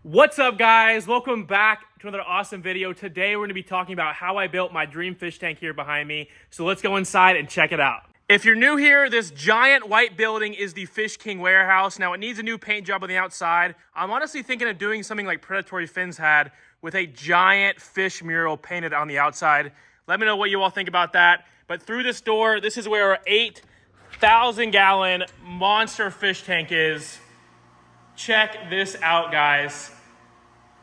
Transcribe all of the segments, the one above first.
What's up, guys? Welcome back to another awesome video. Today we're going to be talking about how I built my dream fish tank here behind me. So let's go inside and check it out. If you're new here, this giant white building is the Fish King warehouse. Now it needs a new paint job on the outside. I'm honestly thinking of doing something like Predatory Fins had with a giant fish mural painted on the outside. Let me know what you all think about that. But through this door, this is where our 8,000-gallon monster fish tank is. Check this out, guys.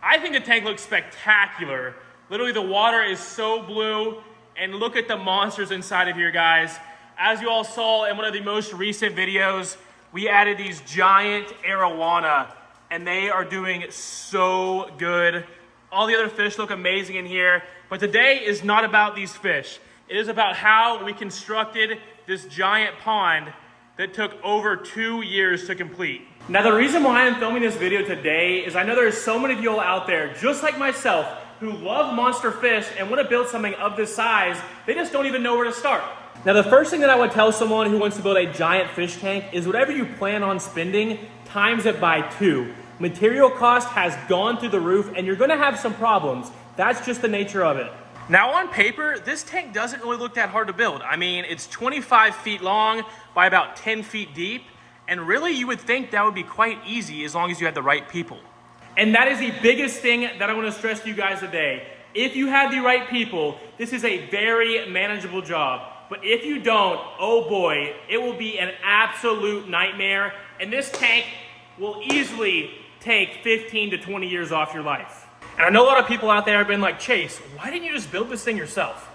I think the tank looks spectacular. Literally, the water is so blue, and look at the monsters inside of here, guys. As you all saw in one of the most recent videos, we added these giant arowana, and they are doing so good. All the other fish look amazing in here, but today is not about these fish. It is about how we constructed this giant pond that took over 2 years to complete. Now, the reason why I'm filming this video today is I know there's so many of you all out there, just like myself, who love monster fish and want to build something of this size. They just don't even know where to start. Now, the first thing that I would tell someone who wants to build a giant fish tank is whatever you plan on spending, times it by 2. Material cost has gone through the roof, and you're going to have some problems. That's just the nature of it. Now, on paper, this tank doesn't really look that hard to build. I mean, it's 25 feet long by about 10 feet deep. And really, you would think that would be quite easy as long as you had the right people. And that is the biggest thing that I want to stress to you guys today. If you have the right people, this is a very manageable job. But if you don't, oh boy, it will be an absolute nightmare. And this tank will easily take 15 to 20 years off your life. And I know a lot of people out there have been like, Chase, why didn't you just build this thing yourself?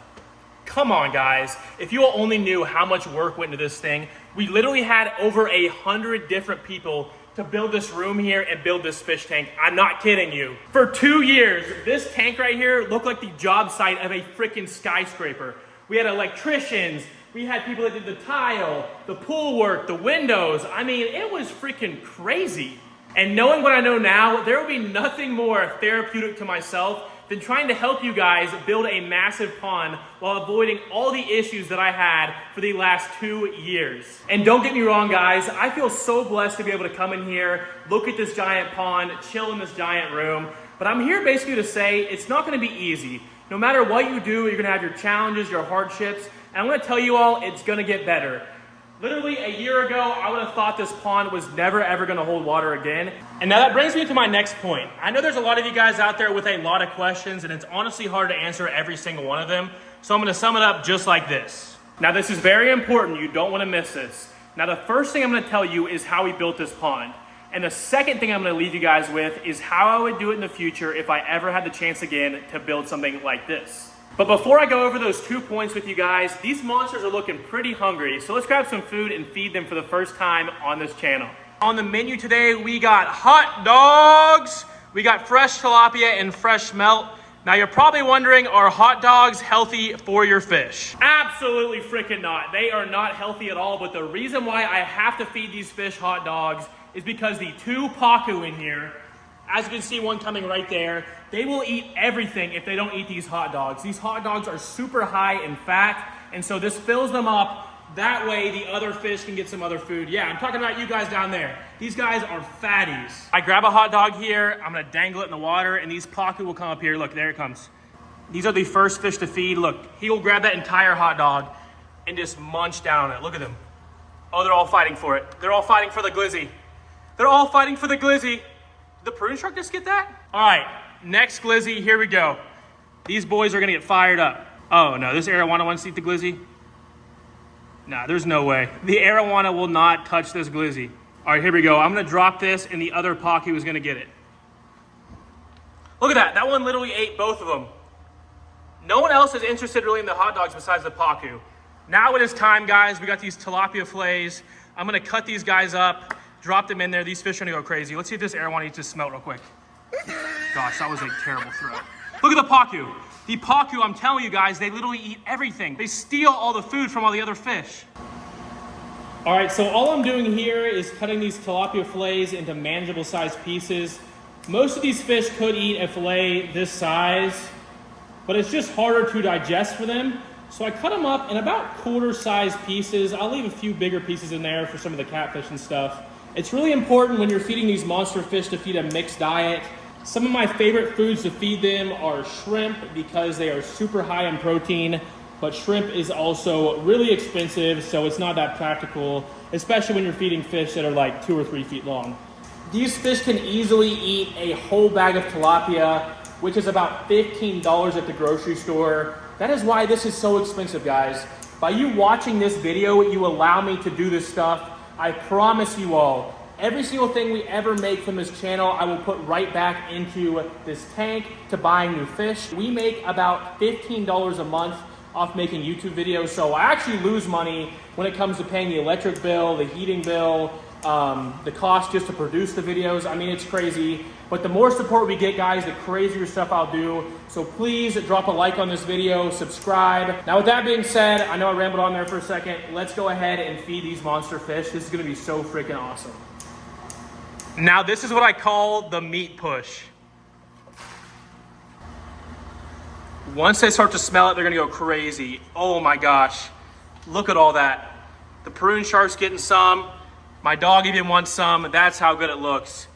Come on, guys. If you only knew how much work went into this thing, we literally had over 100 different people to build this room here and build this fish tank. I'm not kidding you. For 2 years, this tank right here looked like the job site of a freaking skyscraper. We had electricians, we had people that did the tile, the pool work, the windows. I mean, it was freaking crazy. And knowing what I know now, there will be nothing more therapeutic to myself than trying to help you guys build a massive pond while avoiding all the issues that I had for the last 2 years. And don't get me wrong, guys, I feel so blessed to be able to come in here, look at this giant pond, chill in this giant room. But I'm here basically to say it's not gonna be easy. No matter what you do, you're gonna have your challenges, your hardships, and I'm gonna tell you all, it's gonna get better. Literally a year ago, I would have thought this pond was never ever gonna hold water again. And now that brings me to my next point. I know there's a lot of you guys out there with a lot of questions, and it's honestly hard to answer every single one of them. So I'm gonna sum it up just like this. Now, this is very important. You don't wanna miss this. Now, the first thing I'm gonna tell you is how we built this pond. And the second thing I'm gonna leave you guys with is how I would do it in the future if I ever had the chance again to build something like this. But before I go over those 2 points with you guys, these monsters are looking pretty hungry. So let's grab some food and feed them for the first time on this channel. On the menu today, we got hot dogs, we got fresh tilapia and fresh melt. Now you're probably wondering, are hot dogs healthy for your fish? Absolutely freaking not. They are not healthy at all, but the reason why I have to feed these fish hot dogs is because the 2 pacu in here, as you can see one coming right there, they will eat everything if they don't eat these hot dogs. These hot dogs are super high in fat, and so this fills them up. That way the other fish can get some other food. Yeah, I'm talking about you guys down there. These guys are fatties. I grab a hot dog here, I'm gonna dangle it in the water, and these pacu will come up here. Look, there it comes. These are the first fish to feed. Look, he will grab that entire hot dog and just munch down on it. Look at them. Oh, they're all fighting for it. They're all fighting for the glizzy. They're all fighting for the glizzy. Did the prune shark just get that? All right. Next glizzy, here we go. These boys are gonna get fired up. Oh no, this arowana wants to eat the glizzy? Nah, there's no way. The arowana will not touch this glizzy. All right, here we go. I'm gonna drop this and the other pacu is gonna get it. Look at that, that one literally ate both of them. No one else is interested really in the hot dogs besides the pacu. Now it is time, guys. We got these tilapia fillets. I'm gonna cut these guys up, drop them in there. These fish are gonna go crazy. Let's see if this arowana eats this smelt real quick. Gosh, that was a terrible throw. Look at the pacu. The pacu, I'm telling you guys, they literally eat everything. They steal all the food from all the other fish. All right, so all I'm doing here is cutting these tilapia fillets into manageable sized pieces. Most of these fish could eat a fillet this size, but it's just harder to digest for them. So I cut them up in about quarter-sized pieces. I'll leave a few bigger pieces in there for some of the catfish and stuff. It's really important when you're feeding these monster fish to feed a mixed diet. Some of my favorite foods to feed them are shrimp because they are super high in protein, but shrimp is also really expensive, so it's not that practical, especially when you're feeding fish that are like 2 or 3 feet long. These fish can easily eat a whole bag of tilapia, which is about $15 at the grocery store. That is why this is so expensive, guys. By you watching this video, you allow me to do this stuff. I promise you all, every single thing we ever make from this channel, I will put right back into this tank to buying new fish. We make about $15 a month off making YouTube videos, so I actually lose money when it comes to paying the electric bill, the heating bill, the cost just to produce the videos. I mean, it's crazy. But the more support we get, guys, the crazier stuff I'll do. So please drop a like on this video, subscribe. Now with that being said, I know I rambled on there for a second. Let's go ahead and feed these monster fish. This is gonna be so freaking awesome. Now this is what I call the meat push. Once they start to smell it, they're gonna go crazy. Oh my gosh, look at all that. The prune shark's getting some. My dog even wants some. That's how good it looks.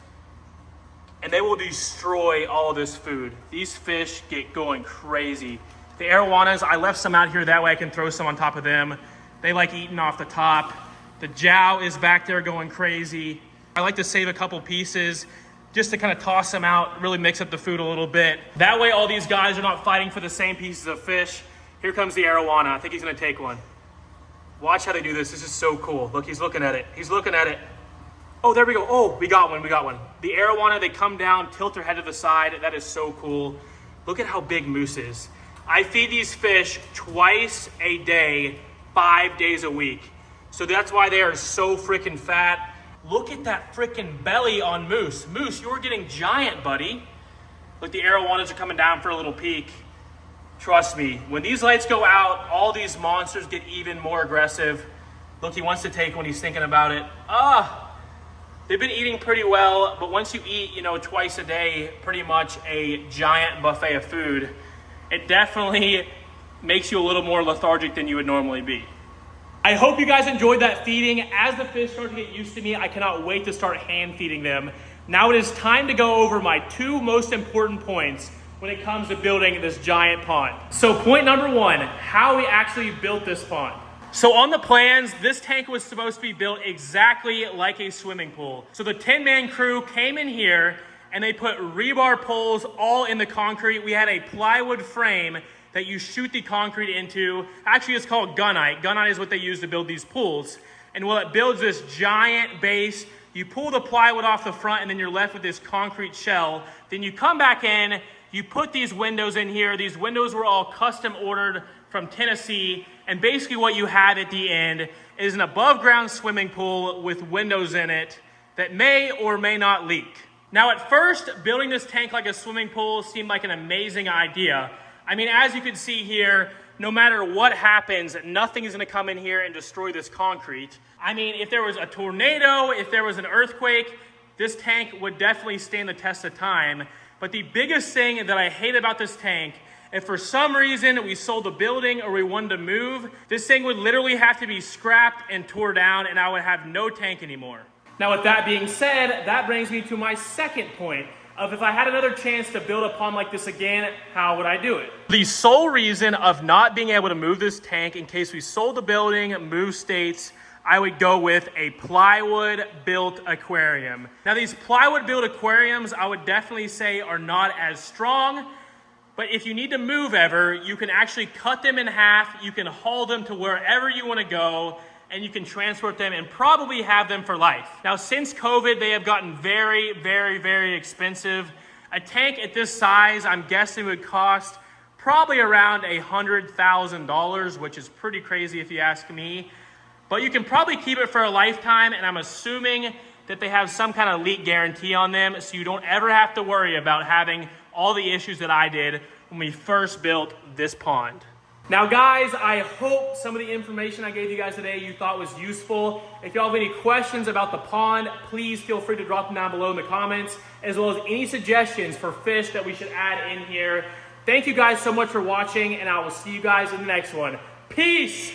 And they will destroy all this food. These fish get going crazy. The arowanas, I left some out here, that way I can throw some on top of them. They like eating off the top. The jow is back there going crazy. I like to save a couple pieces just to kind of toss them out, really mix up the food a little bit. That way all these guys are not fighting for the same pieces of fish. Here comes the arowana. I think he's gonna take one. Watch how they do this. This is so cool. Look, he's looking at it. He's looking at it. Oh, there we go. Oh, we got one, we got one. The arowana, they come down, tilt their head to the side. That is so cool. Look at how big moose is. I feed these fish twice a day, 5 days a week. So that's why they are so freaking fat. Look at that freaking belly on moose. Moose, you're getting giant, buddy. Look, the arowanas are coming down for a little peek. Trust me, when these lights go out, all these monsters get even more aggressive. Look, he wants to take one, he's thinking about it. They've been eating pretty well, but once you eat, twice a day, pretty much a giant buffet of food, it definitely makes you a little more lethargic than you would normally be. I hope you guys enjoyed that feeding. As the fish start to get used to me, I cannot wait to start hand feeding them. Now it is time to go over my 2 most important points when it comes to building this giant pond. So point number 1, how we actually built this pond. So on the plans, this tank was supposed to be built exactly like a swimming pool. So the 10-man crew came in here and they put rebar poles all in the concrete. We had a plywood frame that you shoot the concrete into. Actually, it's called gunite. Gunite is what they use to build these pools. And while it builds this giant base, you pull the plywood off the front and then you're left with this concrete shell. Then you come back in, you put these windows in here. These windows were all custom ordered from Tennessee. And basically what you have at the end is an above ground swimming pool with windows in it that may or may not leak. Now at first, building this tank like a swimming pool seemed like an amazing idea. I mean, as you can see here, no matter what happens, nothing is gonna come in here and destroy this concrete. I mean, if there was a tornado, if there was an earthquake, this tank would definitely stand the test of time. But the biggest thing that I hate about this tank, if for some reason we sold the building or we wanted to move, this thing would literally have to be scrapped and tore down and I would have no tank anymore. Now with that being said, that brings me to my second point of if I had another chance to build a pond like this again, how would I do it? The sole reason of not being able to move this tank in case we sold the building, moved states, I would go with a plywood built aquarium. Now these plywood built aquariums, I would definitely say are not as strong, but if you need to move ever, you can actually cut them in half, you can haul them to wherever you want to go, and you can transport them and probably have them for life. Now, since COVID, they have gotten very, very, very expensive. A tank at this size, I'm guessing would cost probably around $100,000, which is pretty crazy if you ask me. But you can probably keep it for a lifetime, and I'm assuming that they have some kind of leak guarantee on them, so you don't ever have to worry about having all the issues that I did when we first built this pond. Now guys, I hope some of the information I gave you guys today you thought was useful. If y'all have any questions about the pond, please feel free to drop them down below in the comments, as well as any suggestions for fish that we should add in here. Thank you guys so much for watching, and I will see you guys in the next one. Peace!